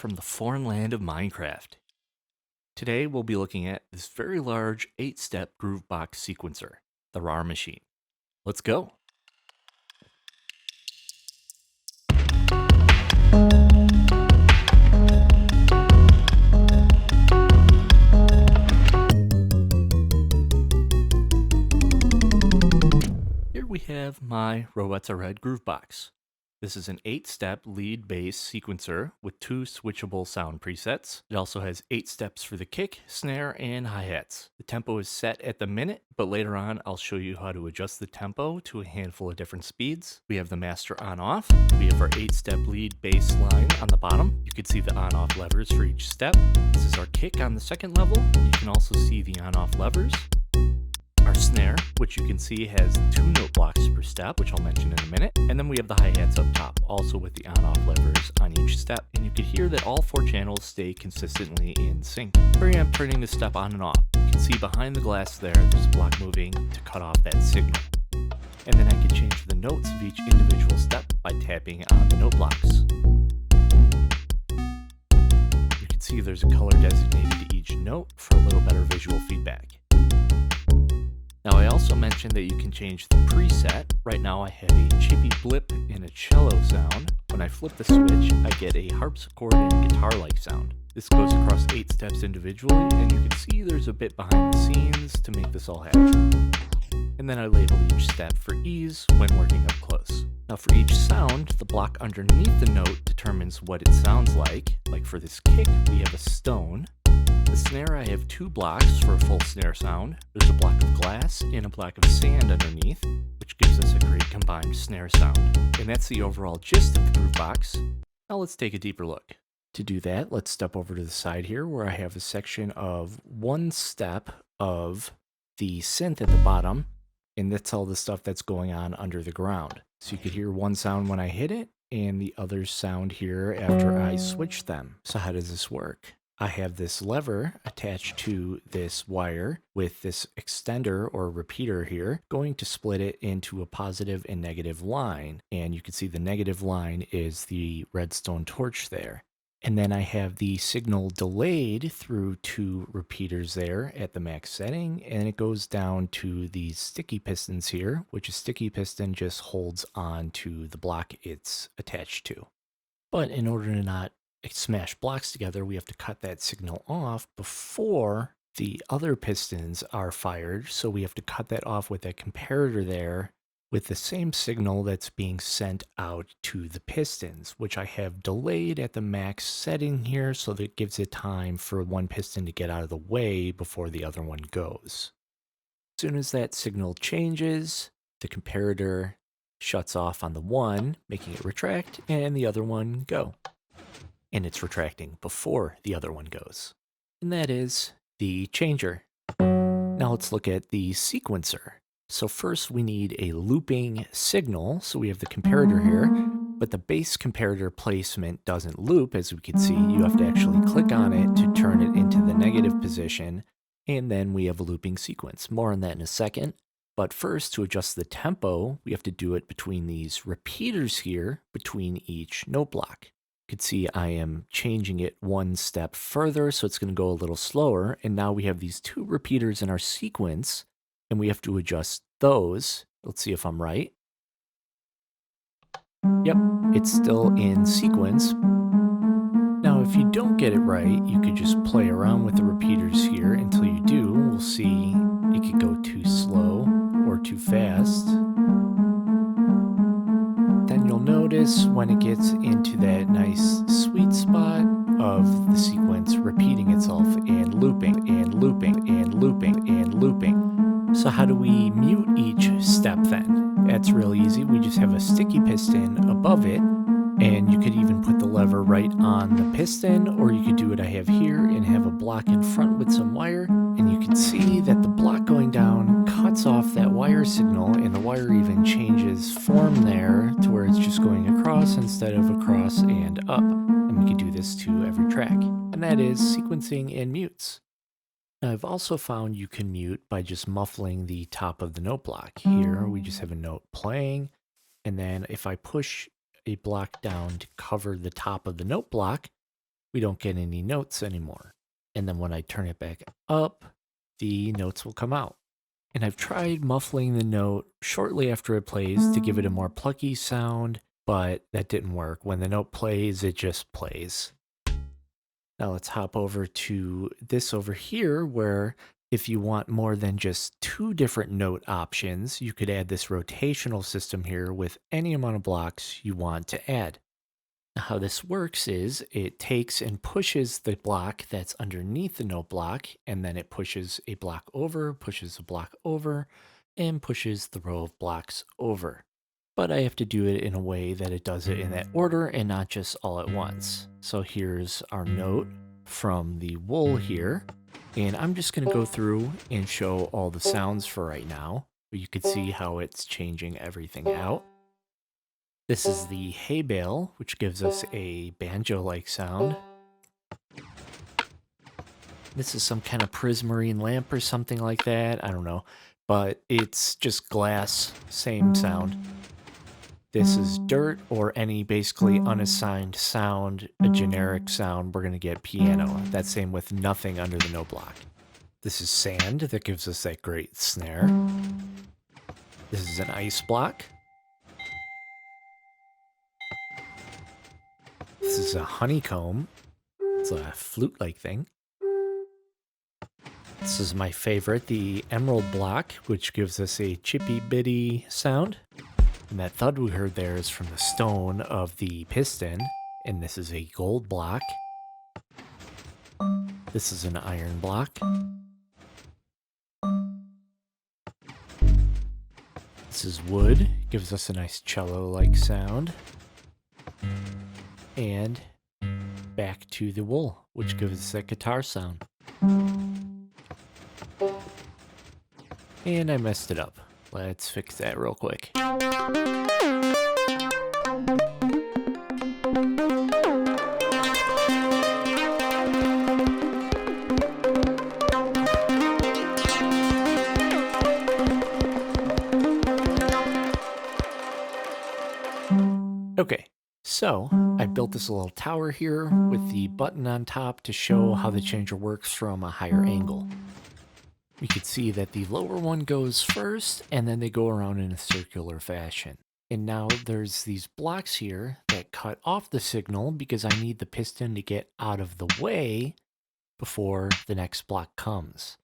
from the foreign land of Minecraft. Today we'll be looking at this very large 8-step Groovebox sequencer, the RAR machine. Let's go! Here we have my Robots Are Red Groovebox. This is an 8-step lead-based sequencer with 2 switchable sound presets. It also has 8 steps for the kick, snare, and hi-hats. The tempo is set at the minute, but later on I'll show you how to adjust the tempo to a handful of different speeds. We have the master on-off. We have our 8-step lead bass line on the bottom. You can see the on-off levers for each step. This is our kick on the second level. You can also see the on-off levers. Our snare, which you can see has 2 note blocks per step, which I'll mention in a minute. And then we have the hi-hats up top, also with the on-off levers on each step. And you can hear that all 4 channels stay consistently in sync. Here I am turning this step on and off. You can see behind the glass there's a block moving to cut off that signal. And then I can change the notes of each individual step by tapping on the note blocks. You can see there's a color designated to each note for a little better visual feedback. Now I also mentioned that you can change the preset. Right now I have a chippy blip and a cello sound. When I flip the switch, I get a harpsichord and guitar-like sound. This goes across 8 steps individually, and you can see there's a bit behind the scenes to make this all happen. And then I label each step for ease when working up close. Now for each sound, the block underneath the note determines what it sounds like. Like for this kick, we have a stone. The snare, I have 2 blocks for a full snare sound. There's a block of glass and a block of sand underneath, which gives us a great combined snare sound. And that's the overall gist of the Groovebox. Now let's take a deeper look. To do that, let's step over to the side here where I have a section of 1 step of the synth at the bottom, and that's all the stuff that's going on under the ground. So you could hear one sound when I hit it, and the other sound here after I switch them. So how does this work? I have this lever attached to this wire with this extender or repeater here going to split it into a positive and negative line. And you can see the negative line is the redstone torch there. And then I have the signal delayed through 2 repeaters there at the max setting. And it goes down to these sticky pistons here, which a sticky piston just holds on to the block it's attached to. But in order to not smash blocks together, we have to cut that signal off before the other pistons are fired. So we have to cut that off with that comparator there with the same signal that's being sent out to the pistons, which I have delayed at the max setting here so that it gives it time for one piston to get out of the way before the other one goes. As soon as that signal changes, the comparator shuts off on the one, making it retract, and the other one go. And it's retracting before the other one goes. And that is the changer. Now let's look at the sequencer. So first we need a looping signal. So we have the comparator here, but the base comparator placement doesn't loop. As we can see, you have to actually click on it to turn it into the negative position. And then we have a looping sequence. More on that in a second. But first, to adjust the tempo, we have to do it between these repeaters here, between each note block. You can see I am changing it 1 step further, so it's going to go a little slower. And now we have these 2 repeaters in our sequence, and we have to adjust those. Let's see if I'm right. Yep, it's still in sequence. Now, if you don't get it right, you could just play around with the repeaters here until you do. We'll see it could go too slow or too fast. Then you'll notice when it gets into that nice sweet spot of the sequence repeating itself and looping and looping and looping and looping. So how do we mute each step then? That's real easy. We just have a sticky piston above it, and you could even put the lever right on the piston, or you could do what I have here and have a block in front with some wire, and you can see that the block going down cuts off that wire signal, and the wire even changes form there to where it's just going across instead of across and up. And we can do this to every track. And that is sequencing and mutes. Now I've also found you can mute by just muffling the top of the note block. Here we just have a note playing, and then if I push a block down to cover the top of the note block, we don't get any notes anymore. And then when I turn it back up, the notes will come out. And I've tried muffling the note shortly after it plays to give it a more plucky sound, but that didn't work. When the note plays, it just plays. Now let's hop over to this over here, where if you want more than just 2 different note options, you could add this rotational system here with any amount of blocks you want to add. How this works is it takes and pushes the block that's underneath the note block, and then it pushes a block over, pushes a block over, and pushes the row of blocks over. But I have to do it in a way that it does it in that order and not just all at once. So here's our note from the wool here, and I'm just going to go through and show all the sounds for right now. You can see how it's changing everything out. This is the hay bale, which gives us a banjo-like sound. This is some kind of prismarine lamp or something like that. I don't know. But it's just glass, same sound. This is dirt or any basically unassigned sound, a generic sound. We're going to get piano. That's same with nothing under the note block. This is sand that gives us that great snare. This is an ice block. This is a honeycomb. It's a flute-like thing. This is my favorite, the emerald block, which gives us a chippy-bitty sound. And that thud we heard there is from the stone of the piston. And this is a gold block. This is an iron block. This is wood. Gives us a nice cello-like sound. And back to the wool, which gives us a guitar sound. And I messed it up. Let's fix that real quick. Okay, so I built this little tower here with the button on top to show how the changer works from a higher angle. You can see that the lower one goes first, and then they go around in a circular fashion. And now there's these blocks here that cut off the signal because I need the piston to get out of the way before the next block comes.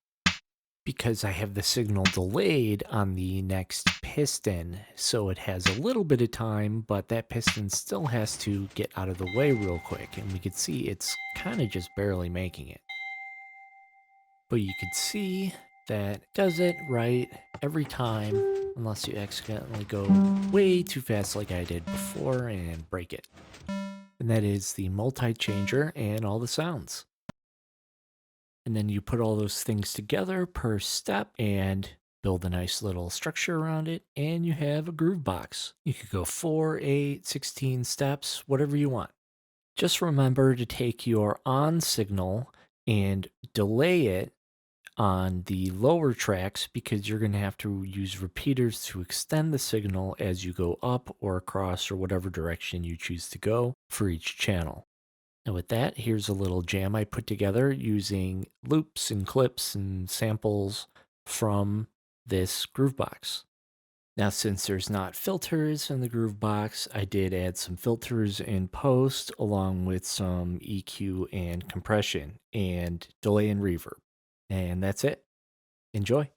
Because I have the signal delayed on the next piston, so it has a little bit of time, but that piston still has to get out of the way real quick. And we can see it's kind of just barely making it. But you can see that it does it right every time, unless you accidentally go way too fast like I did before and break it. And that is the multi-changer and all the sounds. And then you put all those things together per step and build a nice little structure around it, and you have a Groovebox. You could go 4, 8, 16 steps, whatever you want. Just remember to take your on signal and delay it on the lower tracks, because you're going to have to use repeaters to extend the signal as you go up or across or whatever direction you choose to go for each channel. And with that, here's a little jam I put together using loops and clips and samples from this Groovebox. Now, since there's not filters in the Groovebox, I did add some filters in post along with some EQ and compression and delay and reverb. And that's it. Enjoy.